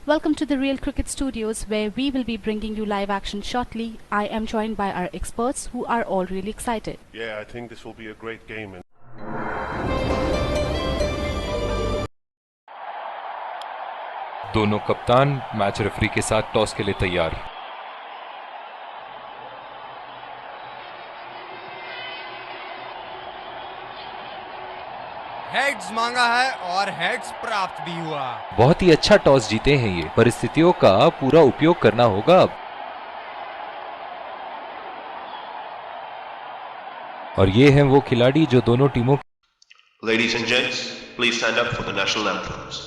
Welcome to the Real Cricket Studios, where we will be bringing you live action shortly. I am joined by our experts who are all really excited. Yeah, I think this will be a great game. दोनों कप्तान match referee के साथ toss के लिए तैयार। Heads मांगा है और हेड्स प्राप्त भी हुआ। बहुत ही अच्छा टॉस जीते हैं ये। परिस्थितियों का पूरा उपयोग करना होगा अब। और ये हैं वो खिलाड़ी जो दोनों टीमों। Ladies and gents, please stand up for the national anthems.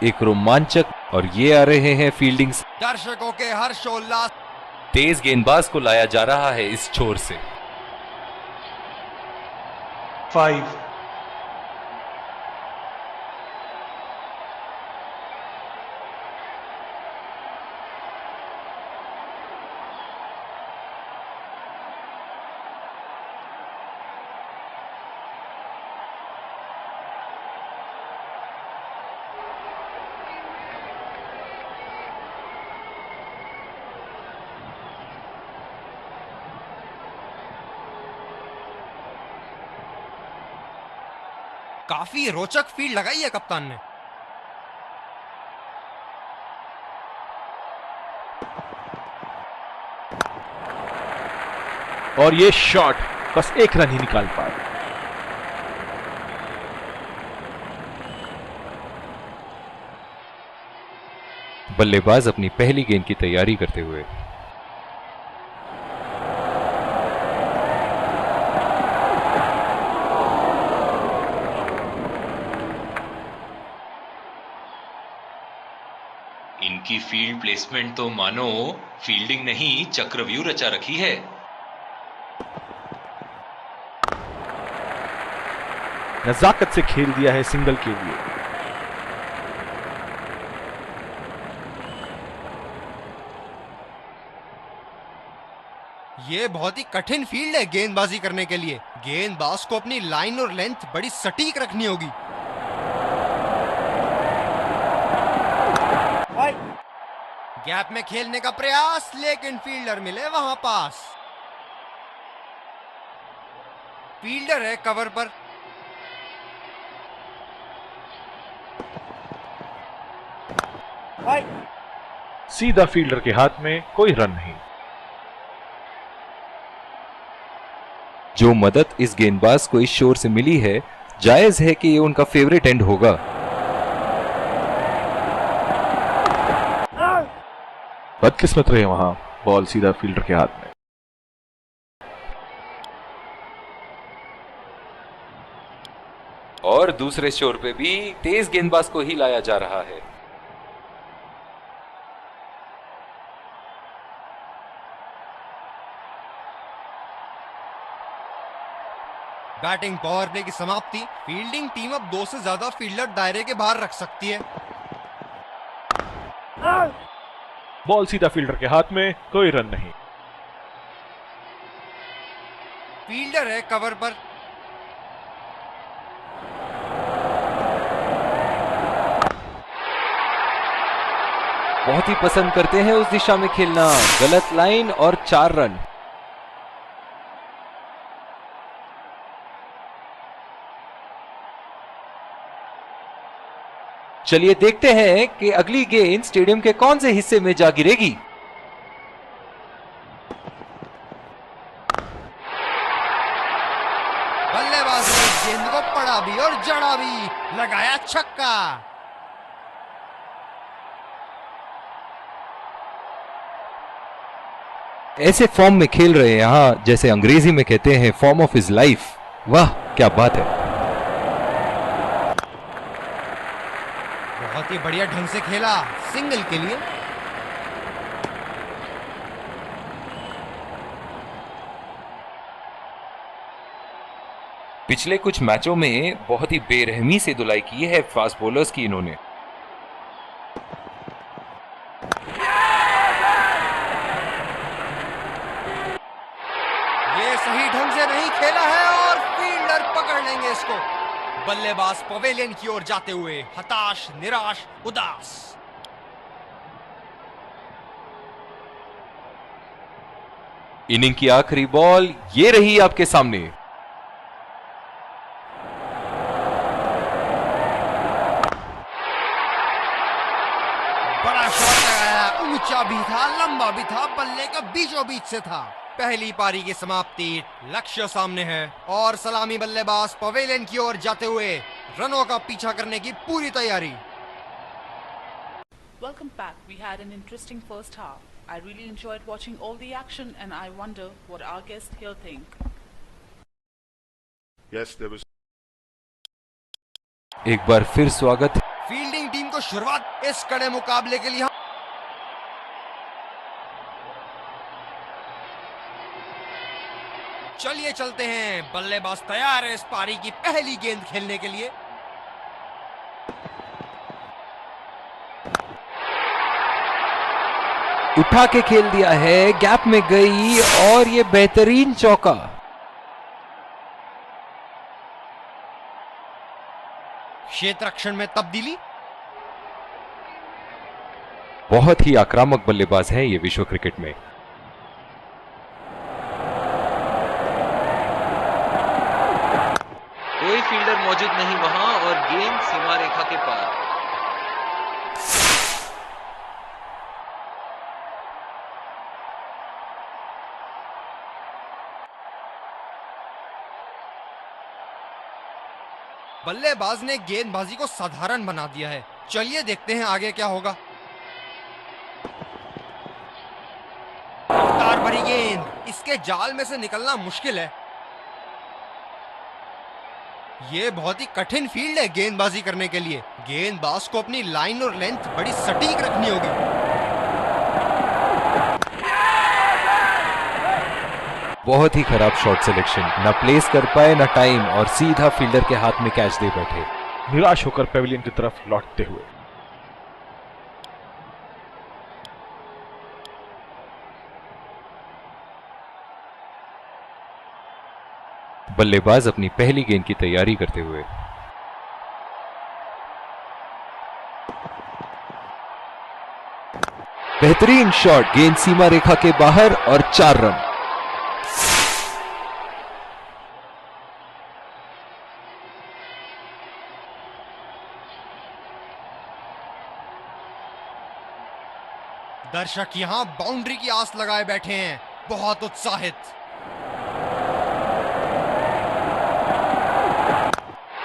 एक रोमांचक, और ये आ रहे हैं फील्डिंग। दर्शकों के हर्षोल्लास। तेज गेंदबाज को लाया जा रहा है इस छोर से। 5 काफी रोचक फील्ड लगाई है कप्तान ने। और ये शॉट बस एक रन ही निकाल पाए। बल्लेबाज अपनी पहली गेंद की तैयारी करते हुए। इनकी फील्ड प्लेसमेंट तो मानो फील्डिंग नहीं चक्रव्यूह रचा रखी है। नजाकत से खेल दिया है सिंगल के लिए। ये बहुत ही कठिन फील्ड है गेंदबाजी करने के लिए। गेंदबाज को अपनी लाइन और लेंथ बड़ी सटीक रखनी होगी। गैप में खेलने का प्रयास, लेकिन फील्डर मिले वहां पास। फील्डर है कवर पर। सीधा फील्डर के हाथ में, कोई रन नहीं। जो मदद इस गेंदबाज को इस शोर से मिली है, जायज है कि ये उनका फेवरेट एंड होगा। बदकिस्मत रहे वहां, बॉल सीधा फील्डर के हाथ में। और दूसरे शोर पे भी तेज गेंदबाज को ही लाया जा रहा है। बैटिंग पावर प्ले की समाप्ति। फील्डिंग टीम अब 2 से ज्यादा फील्डर दायरे के बाहर रख सकती है। बॉल सीधा फील्डर के हाथ में, कोई रन नहीं। फील्डर है कवर पर। बहुत ही पसंद करते हैं उस दिशा में खेलना। गलत लाइन और 4 रन। चलिए देखते हैं कि अगली गेंद स्टेडियम के कौन से हिस्से में जा गिरेगी। दिया। ऐसे फॉर्म में खेल रहे हैं यहाँ, जैसे अंग्रेजी में कहते हैं फॉर्म ऑफ हिज लाइफ। वाह क्या बात है। बहुत ही बढ़िया ढंग से खेला सिंगल के लिए। पिछले कुछ मैचों में बहुत ही बेरहमी से धुलाई की है फास्ट बॉलर्स की इन्होंने। ये सही ढंग से नहीं खेला है और फील्डर पकड़ लेंगे इसको। बल्लेबाज पवेलियन की ओर जाते हुए हताश, निराश, उदास। इनिंग की आखिरी बॉल ये रही आपके सामने। बड़ा शॉट लगाया, ऊंचा भी था, लंबा भी था, बल्ले का बीचों बीच से था। पहली पारी की समाप्ति, लक्ष्य सामने है और सलामी बल्लेबाज पवेलियन की ओर जाते हुए रनों का पीछा करने की पूरी तैयारी। Welcome back. We had an interesting first half. I really enjoyed watching all the action and I wonder what our guests here think. Yes, there was. एक बार फिर स्वागत है फील्डिंग टीम को शुरुआत इस कड़े मुकाबले के लिए। चलिए चलते हैं, बल्लेबाज तैयार है इस पारी की पहली गेंद खेलने के लिए। उठा के खेल दिया है, गैप में गई और ये बेहतरीन चौका। क्षेत्र रक्षण में तब्दीली। बहुत ही आक्रामक बल्लेबाज है ये विश्व क्रिकेट में। कोई फील्डर मौजूद नहीं वहां और गेंद सीमा रेखा के पार। बल्लेबाज ने गेंदबाजी को साधारण बना दिया है। चलिए देखते हैं आगे क्या होगा। रफ्तार भरी गेंद, इसके जाल में से निकलना मुश्किल है। ये बहुत ही कठिन फील्ड है गेंदबाजी करने के लिए। गेंदबाज को अपनी लाइन और लेंथ बड़ी सटीक रखनी होगी। बहुत ही खराब शॉट सिलेक्शन, ना प्लेस कर पाए ना टाइम और सीधा फील्डर के हाथ में कैच दे बैठे। निराश होकर पेविलियन की तरफ लौटते हुए। बल्लेबाज अपनी पहली गेंद की तैयारी करते हुए। बेहतरीन शॉट, गेंद सीमा रेखा के बाहर और 4 रन। दर्शक यहां बाउंड्री की आस लगाए बैठे हैं, बहुत उत्साहित।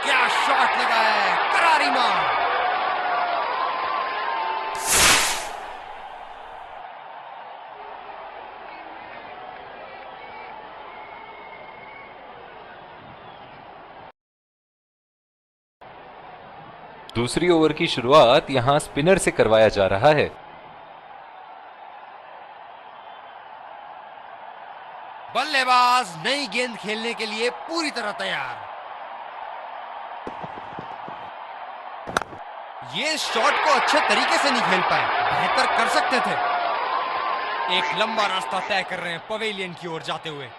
क्या शॉट लगाया है, करारी मार। दूसरी ओवर की शुरुआत यहां स्पिनर से करवाया जा रहा है। बल्लेबाज नई गेंद खेलने के लिए पूरी तरह तैयार। ये शॉट को अच्छे तरीके से नहीं खेल पाए, बेहतर कर सकते थे। एक लंबा रास्ता तय कर रहे हैं पवेलियन की ओर जाते हुए।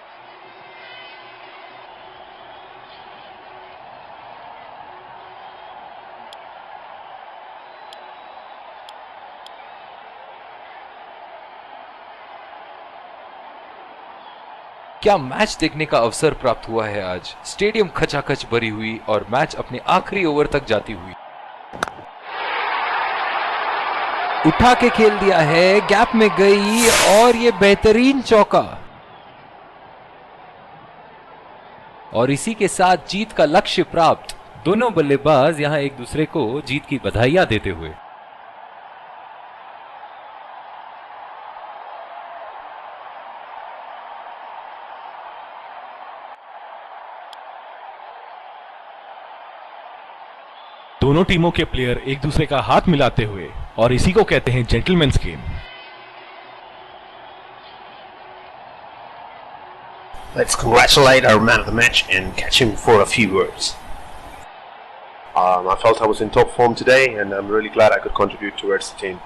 क्या मैच देखने का अवसर प्राप्त हुआ है आज। स्टेडियम खचाखच भरी हुई और मैच अपने आखिरी ओवर तक जाती हुई। उठा के खेल दिया है, गैप में गई और ये बेहतरीन चौका। और इसी के साथ जीत का लक्ष्य प्राप्त। दोनों बल्लेबाज यहां एक दूसरे को जीत की बधाइयां देते हुए। दोनों टीमों के प्लेयर एक दूसरे का हाथ मिलाते हुए, और इसी को कहते हैं gentleman's game. Let's congratulate our man of the match and catch him for a few words. I felt I was in top form today and I'm really glad I could contribute towards the team.